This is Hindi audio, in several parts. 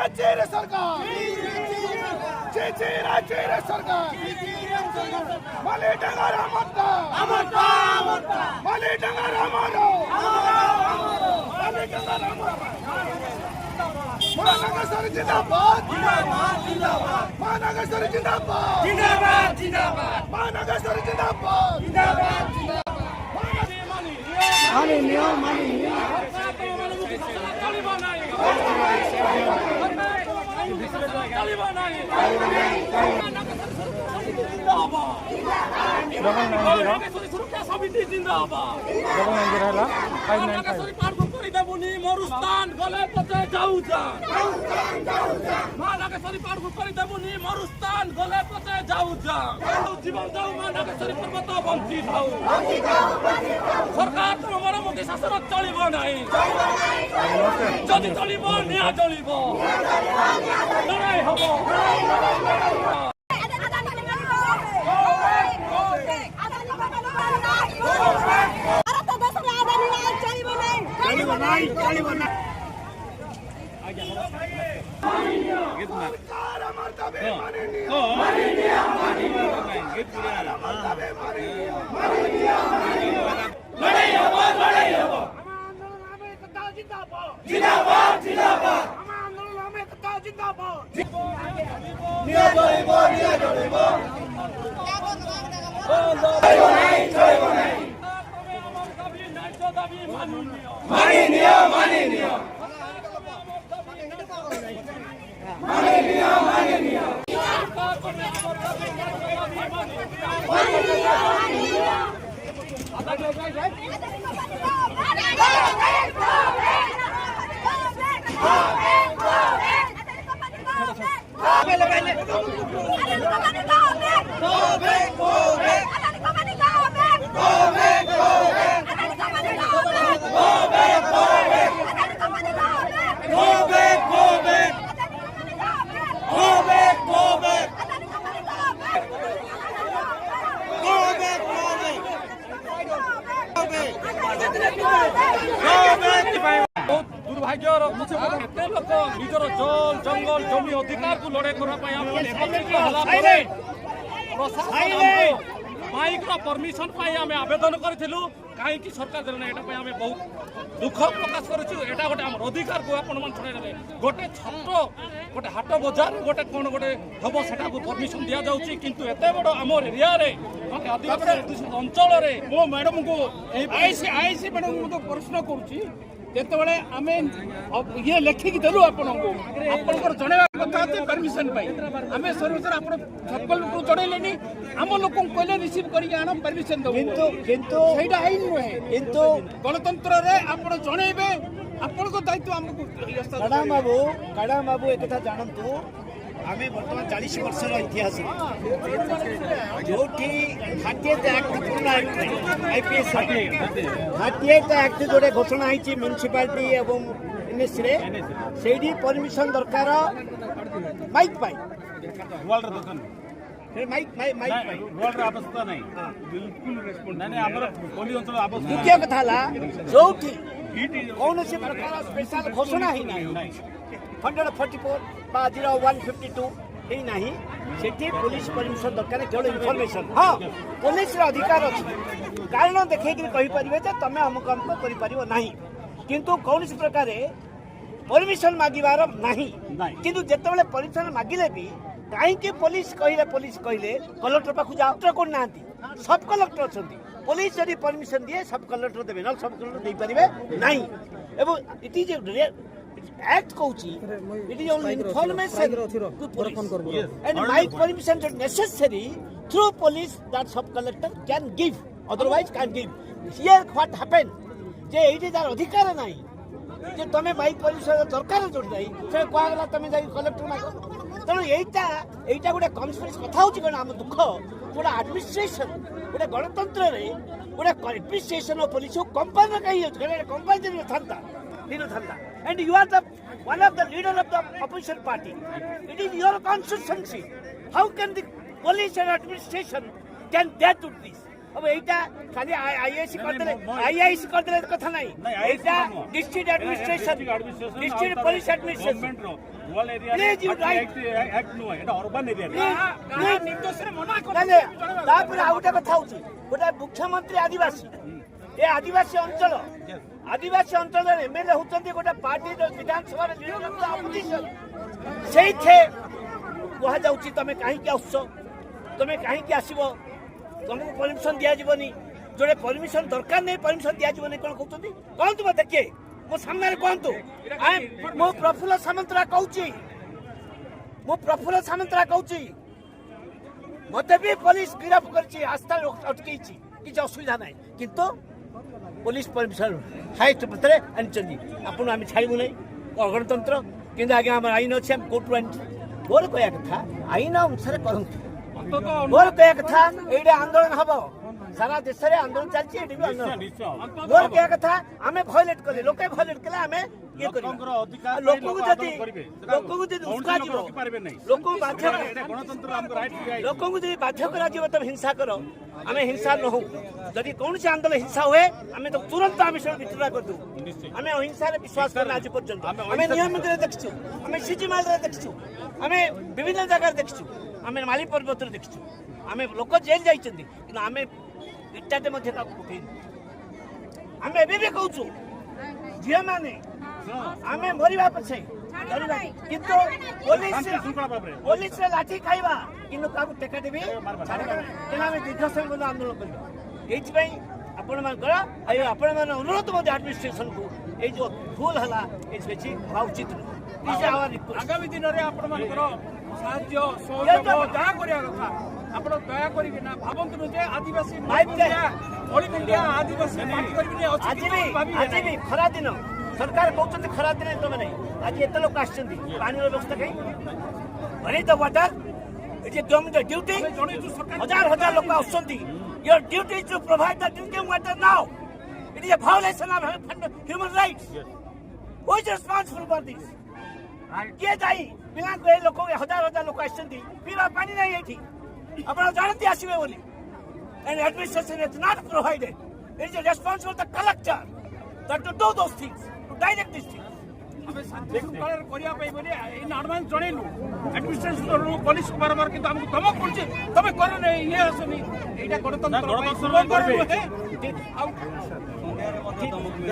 चेहरे सरकार चेहरे सरकार माले डंगर अमरता माले डंगर अमरो माले डंगर अमरो महानगर सर जिंदाबाद महानगर सर जिंदाबाद महानगर सर जिंदाबाद सुरक्षा समिति जिंदाबाद मरुस्थान गले पचे जाऊचा महानागेश्वरी पार्क करदेबुनी मरुस्थान गले पचे जाऊचा जीवन जाऊ महानागेश्वरी पर्वत बंची थाऊ सरकार तुम मरमती शासन चलिब नहीं जदि चलिब निया चलिब लड़ाई हब दुर्भाग्यर केते लोक निजर जल जंगल जमी अधिकार को लड़ाई करने माइक परमिशन आम आवेदन करूँ कहीं सरकार देना यहाँ आम बहुत दुख प्रकाश करा गोटे आम अधिकार को आपण छड़े गोटे छात्र गोटे हाट बजार गोटे कौन गोटे हम से परमिशन दि जाऊँगी किंतु एत बड़ आम एरिया आदिवासी अंचल मो मैडम को आईसी मैडम को प्रश्न करुँची जितेबाला आम ये लेखिकी देलु आपंकर जनवा कथा परमिशन आम सर्वसार आप सब लोग जनइले आम लोक कहले रिसीव कर परमिशन दो आईन नुहे किंतु गणतंत्र आप जनइबे आपण दायित्व आमको काड़ा बाबू एक कथा जानतु आम बर्तमान 40 वर्ष इतिहास जो 38 एक्ट आईपीएस 38 एक्ट जोड़े घोषणा होती म्यूनिसिपालिटी एवं एनएससी से परमिशन दरकार माइक द्वितीय कथा जो कौन प्रकार स्पेशल घोषणा ही ना 144 आज 152 ही ना से पुलिस परमिशन दरकार केवल इनफॉरमेशन हाँ पुलिस अधिकार अच्छी कारण देखे कहीपर तुम अमुक अमुक करना किंतु कौन प्रकार परमिशन मागिबार नहीं किंतु जितेबाला परमिशन मागिले भी कहीं पुलिस कहले कलेक्टर पाखु जाओ कौन ना सब कलेक्टर अच्छा पुलिस जब परमिशन दिए सब कलेक्टर देवे ना सब कलेक्टर दे पारे ना इट इज एक्ट कहूँ it is only information to police and mike permission necessary through police that sub collector can give otherwise can give here what happen जे एटी तार अधिकार नहीं जे तमे माइक परमिशन दरकार जोड़ जाई से कहला तमे जाई कलेक्टर माग तेणु यहीटा गोटे कन्फ्रेंस कथा हूँ कौन आम दुख गोटे एडमिनिस्ट्रेशन गोटे गणतंत्र गोटे एडमिनिस्ट्रेशन और पुलिस कंपानी कहीं कंपानी था and you are the one of the leader of the opposition party. It is your constituency. How can the police and administration can dare to this? अब एटा खाली आईएएस करदे कथा नहीं Etah district administration district police administration please you right act no Etah urban area निर्देश रे मना कर तापर आउटा कथा होची गोटा मुख्यमंत्री आदिवासी ए आदिवासी अंचल एमएलए होचंती गोटा पार्टी विधानसभा अपोजिशन से कह जाउची तमे काहे के आउछ तमे काहे के आसीबो तुमको परमिशन दिया जीवनी जोड़े परमिशन दरकार नहीं परमिशन दिया जीवनी कौन कहते कहतु मत किए मो सामने कहतु मो प्रफुल्ल सामंतरा कहूँ मत भी पुलिस गिरफ्त कर आस्था अटकई किसी असुविधा ना किंतु पुलिस परमिशन हाइस्ट पत्र आनी आपन आम छाड़ू ना गणतंत्र कि आज्ञा आम आईन अच्छे कोर्ट आनी मोर कह कथा आईन अनुसार करते मोर कह कथा ये आंदोलन हम सारा देश में आंदोलन चलती मोर कह कथा आम भयलेट कले लोक भयलेट कले आम ये लोक बाध्य करा तब हिंसा कर आम हिंसा न हो जदि कौन से आंदोलन हिंसा हुए आम तो तुरंत आम विड्रा कर दू आम अहिंसा विश्वास करना आज पर्यंत आम नियमित देखु आम सिजिमाल देखु आम विभिन्न जगह देखु आम माली पर्वत देखु आम लोक जेल जाइए आम इटाटे उठे आम एवं भी कहूँ झील मैंने आम मरवा पछे किंतु पुलिस लाठी खाइबा किंतु काकु टेका देबी छाड़िबा आम दीर्घ समय आंदोलन करबा एई आपण मानकर आपण मान अनुरोध मध्य एडमिनिस्ट्रेशन को ये जो भूल हला बेची हवा उचित आगामी दिन में आपण मानकर साहाय्य सहयोग दया करिया कथा आपण दया करिना भाबंतु जे आदिवासी ऑल इंडिया आदिवासी पार्टी करबिनी आज भी खरा दिन सरकार कहते खरा दिन तुम नहीं आज एत लोक आछंती पानी व्यवस्था कहीं भरी the water it is government duty हजार लोक आछंती your duty is to provide the drinking water now it is a violation of human rights who is responsible for this किए जाई बिना कोई लोक हजार लोक आछंती पीवा पानी नहीं एठी आपण जानती आसीबे बोली and administration is not provided. It is responsible of the collector that to do those things, to direct these things. हमें शांति सुधार करिया पई बोले इन एडवांस जणेलु एडमिनिस्ट्रेशन पुलिस बारबार किंतु हमको धमक पड़छे तबे करे नै ये आसनी एटा गणतंत्र करबे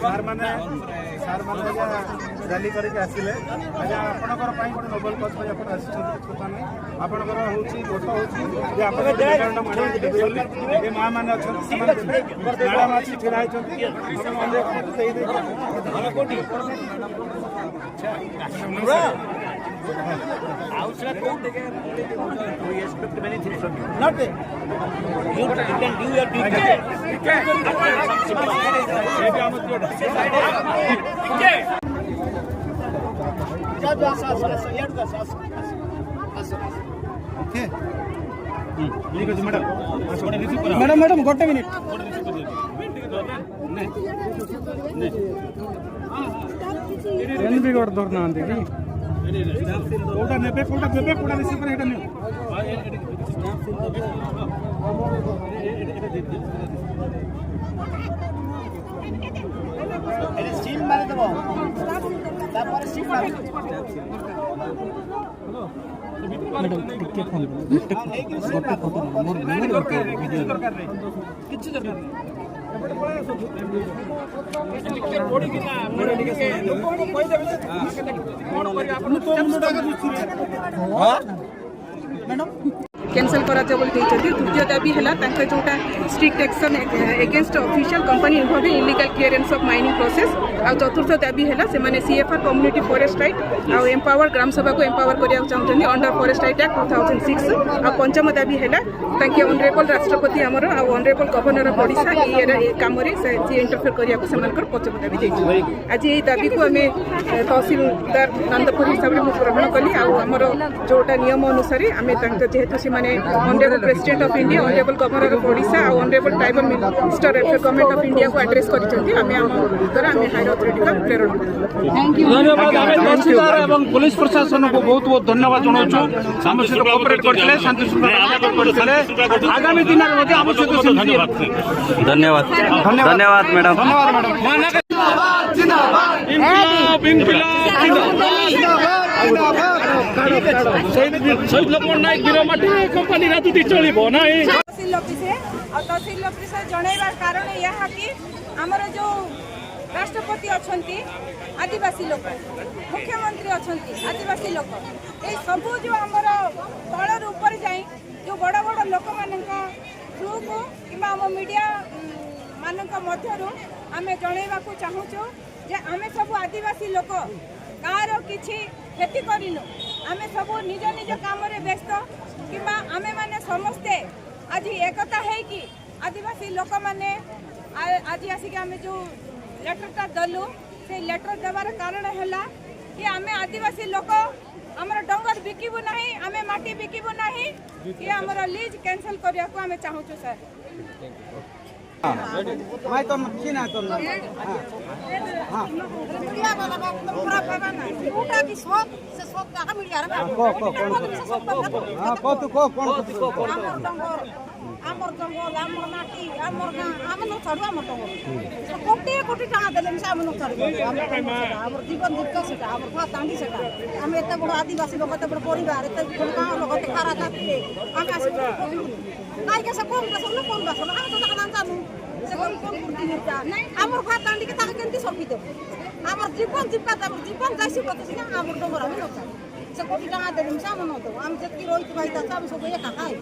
सर माने रैली करके आसिले आज आपनकर पई कोन नोबेल कॉज पई आपण असिस्टेंट कोताने आपनकर होची गोट होची जे आपण गवर्नमेंट माने देबे ए मा माने अछन मैडम अछि ठिराई छथि हम मंदे देई दे हम कोटी outside court we expect many things from you not you can do your duty madam गोटे मिनिट भी गोटे धरना कोटा नेबे कोटा रिसीव करे एटा नहीं अरे सीम मारे दबो तापर सीम मारे मैडम टिके फोन गोटे फोटो मोर दरकार किछ दरकार कैंसल करा बोली द्वितीय दाबी है जोटा strict action against official company involve in illegal clearance of mining process आ चतुर्थ दाबी है से सीएफआर कम्युनिटी फॉरेस्ट राइट आ एम्पावर ग्राम सभा को एम्पावर करने चाहते अंडर फॉरेस्ट राइट एक्ट 2006 आ पंचम दाबी है ऑनरेबल राष्ट्रपति आमर आ ऑनरेबल गवर्नर ऑफ ओडिशा ये काम सी इंटरफेयर करने पंचम दाबी देती आज ये दाबी को आम तहसीलदार नंदपुर हिसाब से ग्रहण कली आमर जोटा नियम अनुसार आम जेहेतु से honourable president of India honourable governor of Odisha और honourable tribal minister government of India को एड्रेस कर अथॉरिटी का प्रेरण करूँ। धन्यवाद आम तहसीलदार एवं पुलिस प्रशासन को बहुत बहुत धन्यवाद जनाऊँ आम सहित कोअपरेट करते शांति श्रृंखला आगामी दिन में आम सहित धन्यवाद धन्यवाद मैडम शहीद लोकमान नायक वीरमाटी कंपनी राजनीति चलो ना तहसील ऑफिस जनइबार कारण यह कि आमर जो राष्ट्रपति अच्छा आदिवासी लोक मुख्यमंत्री अच्छा आदिवासी लोक ये सब जो आमर तलर ऊपर जाए जो बड़ बड़ लोक मान थ्रू को कि मीडिया मान मध्य आम जनइबा चाहूँ जे आम सब आदिवासी लोक गाँव किसी क्षति करूँ आम सब निज निज काम व्यस्त कि आम मैंने समस्ते आज एकता है कि आदिवासी लोक मैंने आज आसिक आम जो लेटरटा दलु से लेटर देवार कारण है कि आम आदिवासी लोक आमर डंगर बिकबू ना आम माटी बिकबू ना कि आमर लीज कैंसल करने को आम चाहूँ सर आमर जंगल आमर माटी आमर गाँ आम न छाड़ू आम कोटी कोटी टाँग देले आम न छाड़ू आम जीवन जीविका से आम घर दांडी से आम एत बड़ आदिवासी लोग एत बड़ परिवार एत गाँव लोग खारा जाते आम आस कहीं से कम बेसन न कम बेसन आम तो जानू से कम कम आम घर दांडी के केमती सरकी देव आम जीवन जीविका जीवन जाइए कत आम डंगर आम न से कोटी टाँग देले आम न दो आम जी रही भाई आम सब ये खाए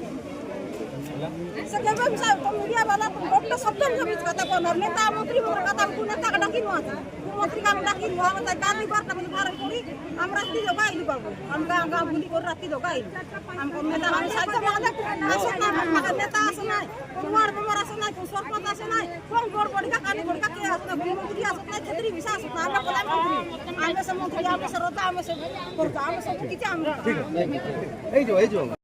मीडिया वाला डॉक्टर शब्द कथा कहना नेता मंत्री कथा नेता डाकी नुआ मंत्री का डाकी नुआ गाड़ी बार बार पड़ी हम राति जगह आइलु बाबू हम गाँव गाँव बुली कर राति जगह आइलु हमको नेता हम साहित्य नेता आसना वार्ड मेंबर आसना सरपंच आसना कौन गोड़ बड़ी का कानी बड़ी का के आसना मंत्री आसना क्षेत्रीय विषय आसना हम प्रधानमंत्री आम से मंत्री आम से रोता आम से करता आम सब किछि आम